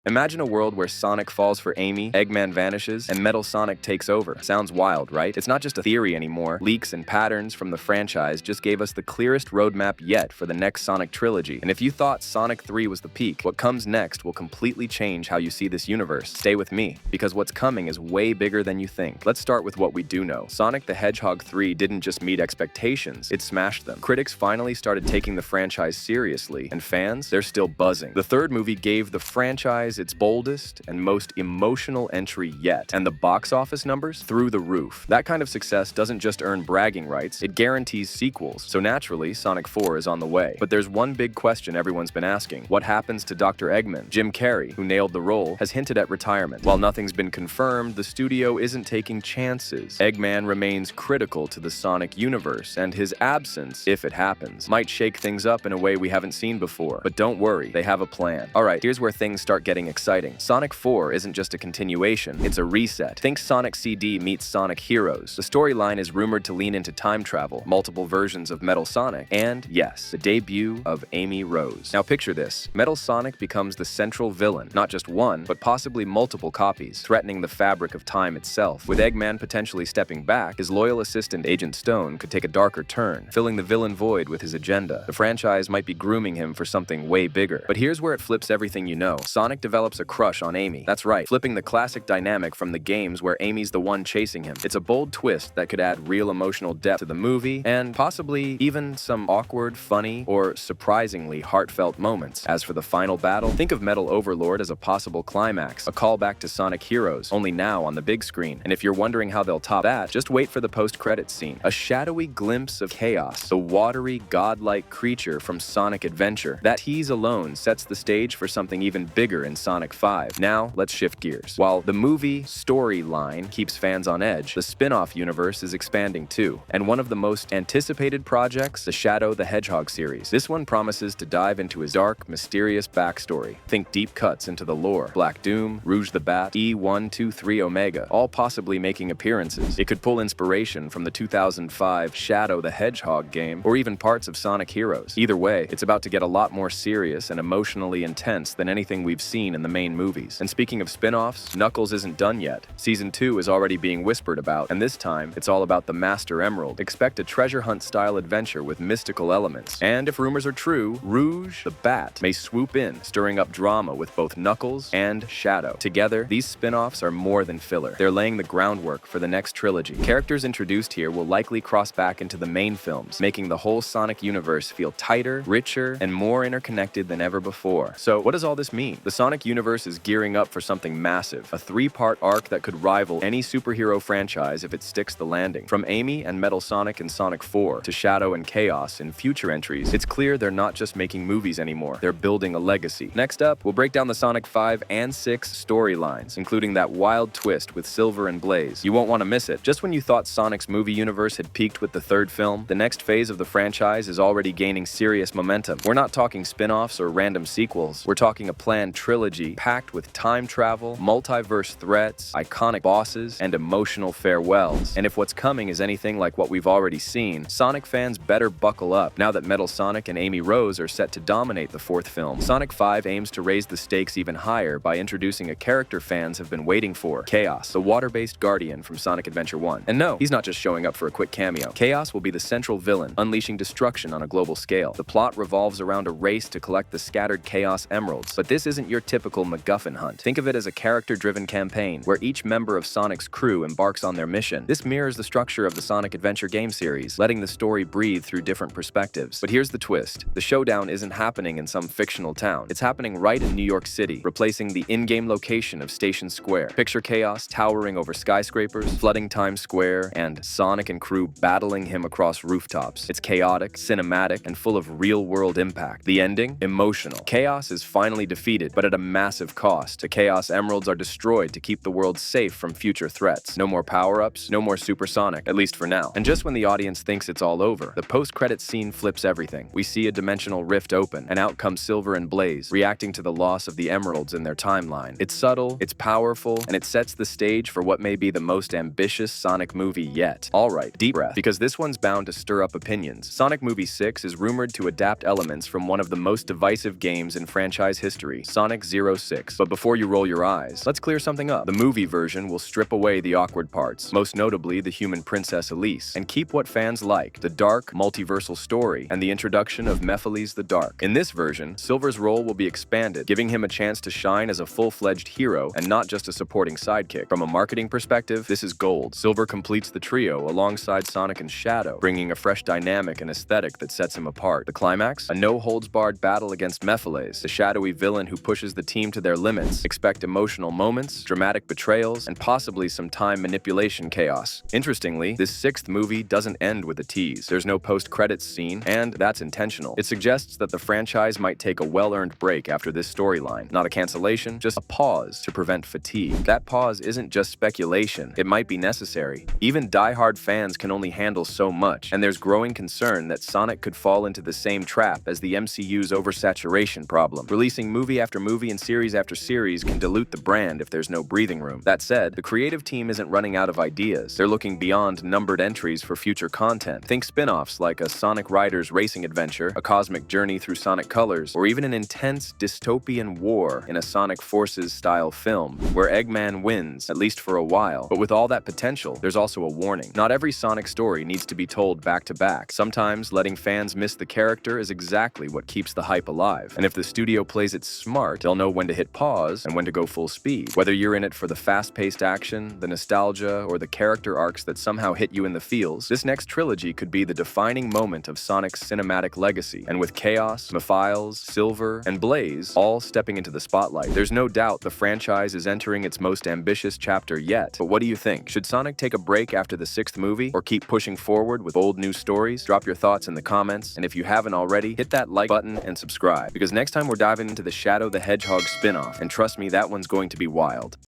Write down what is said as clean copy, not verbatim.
Imagine a world where Sonic falls for Amy, Eggman vanishes, and Metal Sonic takes over. Sounds wild, right? It's not just a theory anymore. Leaks and patterns from the franchise just gave us the clearest roadmap yet for the next Sonic trilogy. And if you thought Sonic 3 was the peak, what comes next will completely change how you see this universe. Stay with me, because what's coming is way bigger than you think. Let's start with what we do know. Sonic the Hedgehog 3 didn't just meet expectations, it smashed them. Critics finally started taking the franchise seriously, and fans, they're still buzzing. The third movie gave the franchise its boldest and most emotional entry yet, and the box office numbers through the roof. That kind of success doesn't just earn bragging rights, it guarantees sequels. So naturally, Sonic 4 is on the way. But there's one big question everyone's been asking. What happens to Dr. Eggman? Jim Carrey, who nailed the role, has hinted at retirement. While nothing's been confirmed, the studio isn't taking chances. Eggman remains critical to the Sonic universe, and his absence, if it happens, might shake things up in a way we haven't seen before. But don't worry, they have a plan. Alright, here's where things start getting exciting. Sonic 4 isn't just a continuation, it's a reset. Think Sonic CD meets Sonic Heroes. The storyline is rumored to lean into time travel, multiple versions of Metal Sonic, and yes, the debut of Amy Rose. Now picture this. Metal Sonic becomes the central villain, not just one, but possibly multiple copies, threatening the fabric of time itself. With Eggman potentially stepping back, his loyal assistant Agent Stone could take a darker turn, filling the villain void with his agenda. The franchise might be grooming him for something way bigger. But here's where it flips everything you know. Sonic develops a crush on Amy. That's right, flipping the classic dynamic from the games where Amy's the one chasing him. It's a bold twist that could add real emotional depth to the movie, and possibly even some awkward, funny, or surprisingly heartfelt moments. As for the final battle, think of Metal Overlord as a possible climax, a callback to Sonic Heroes, only now on the big screen. And if you're wondering how they'll top that, just wait for the post-credits scene. A shadowy glimpse of Chaos, the watery, godlike creature from Sonic Adventure. That tease alone sets the stage for something even bigger in Sonic 5. Now, let's shift gears. While the movie storyline keeps fans on edge, the spin-off universe is expanding too. And one of the most anticipated projects, the Shadow the Hedgehog series. This one promises to dive into his dark, mysterious backstory. Think deep cuts into the lore. Black Doom, Rouge the Bat, E123 Omega, all possibly making appearances. It could pull inspiration from the 2005 Shadow the Hedgehog game, or even parts of Sonic Heroes. Either way, it's about to get a lot more serious and emotionally intense than anything we've seen in the main movies. And speaking of spin-offs, Knuckles isn't done yet. Season 2 is already being whispered about, and this time, it's all about the Master Emerald. Expect a treasure hunt-style adventure with mystical elements. And if rumors are true, Rouge the Bat may swoop in, stirring up drama with both Knuckles and Shadow. Together, these spin-offs are more than filler. They're laying the groundwork for the next trilogy. Characters introduced here will likely cross back into the main films, making the whole Sonic universe feel tighter, richer, and more interconnected than ever before. So what does all this mean? The Sonic universe is gearing up for something massive, a three-part arc that could rival any superhero franchise if it sticks the landing. From Amy and Metal Sonic in Sonic 4 to Shadow and Chaos in future entries, it's clear they're not just making movies anymore, they're building a legacy. Next up, we'll break down the Sonic 5 and 6 storylines, including that wild twist with Silver and Blaze. You won't want to miss it. Just when you thought Sonic's movie universe had peaked with the third film, the next phase of the franchise is already gaining serious momentum. We're not talking spin-offs or random sequels, we're talking a planned trilogy packed with time travel, multiverse threats, iconic bosses, and emotional farewells. And if what's coming is anything like what we've already seen, Sonic fans better buckle up now that Metal Sonic and Amy Rose are set to dominate the fourth film. Sonic 5 aims to raise the stakes even higher by introducing a character fans have been waiting for, Chaos, the water-based guardian from Sonic Adventure 1. And no, he's not just showing up for a quick cameo. Chaos will be the central villain, unleashing destruction on a global scale. The plot revolves around a race to collect the scattered Chaos Emeralds, but this isn't your typical MacGuffin hunt. Think of it as a character-driven campaign, where each member of Sonic's crew embarks on their mission. This mirrors the structure of the Sonic Adventure game series, letting the story breathe through different perspectives. But here's the twist. The showdown isn't happening in some fictional town. It's happening right in New York City, replacing the in-game location of Station Square. Picture Chaos towering over skyscrapers, flooding Times Square, and Sonic and crew battling him across rooftops. It's chaotic, cinematic, and full of real-world impact. The ending? Emotional. Chaos is finally defeated, but at a massive cost. The Chaos Emeralds are destroyed to keep the world safe from future threats. No more power-ups, no more Super Sonic, at least for now. And just when the audience thinks it's all over, the post-credits scene flips everything. We see a dimensional rift open, and out come Silver and Blaze, reacting to the loss of the emeralds in their timeline. It's subtle, it's powerful, and it sets the stage for what may be the most ambitious Sonic movie yet. Alright, deep breath, because this one's bound to stir up opinions. Sonic Movie 6 is rumored to adapt elements from one of the most divisive games in franchise history, Sonic 06. But before you roll your eyes, let's clear something up. The movie version will strip away the awkward parts, most notably the human princess Elise, and keep what fans like, the dark, multiversal story, and the introduction of Mephiles the Dark. In this version, Silver's role will be expanded, giving him a chance to shine as a full-fledged hero and not just a supporting sidekick. From a marketing perspective, this is gold. Silver completes the trio alongside Sonic and Shadow, bringing a fresh dynamic and aesthetic that sets him apart. The climax? A no-holds-barred battle against Mephiles, the shadowy villain who pushes the team to their limits. Expect emotional moments, dramatic betrayals, and possibly some time manipulation chaos. Interestingly, this sixth movie doesn't end with a tease. There's no post-credits scene, and that's intentional. It suggests that the franchise might take a well-earned break after this storyline. Not a cancellation, just a pause to prevent fatigue. That pause isn't just speculation, it might be necessary. Even die-hard fans can only handle so much, and there's growing concern that Sonic could fall into the same trap as the MCU's oversaturation problem. Releasing movie after movie and series after series can dilute the brand if there's no breathing room. That said, the creative team isn't running out of ideas. They're looking beyond numbered entries for future content. Think spin-offs like a Sonic Riders racing adventure, a cosmic journey through Sonic colors, or even an intense dystopian war in a Sonic Forces-style film, where Eggman wins, at least for a while. But with all that potential, there's also a warning. Not every Sonic story needs to be told back-to-back. Sometimes letting fans miss the character is exactly what keeps the hype alive. And if the studio plays it smart, they'll know when to hit pause and when to go full speed. Whether you're in it for the fast-paced action, the nostalgia, or the character arcs that somehow hit you in the feels, this next trilogy could be the defining moment of Sonic's cinematic legacy. And with Chaos, Mephiles, Silver, and Blaze all stepping into the spotlight, there's no doubt the franchise is entering its most ambitious chapter yet. But what do you think? Should Sonic take a break after the sixth movie, or keep pushing forward with bold new stories? Drop your thoughts in the comments, and if you haven't already, hit that like button and subscribe, because next time we're diving into the Shadow the Hedgehog spin-off, and trust me, that one's going to be wild.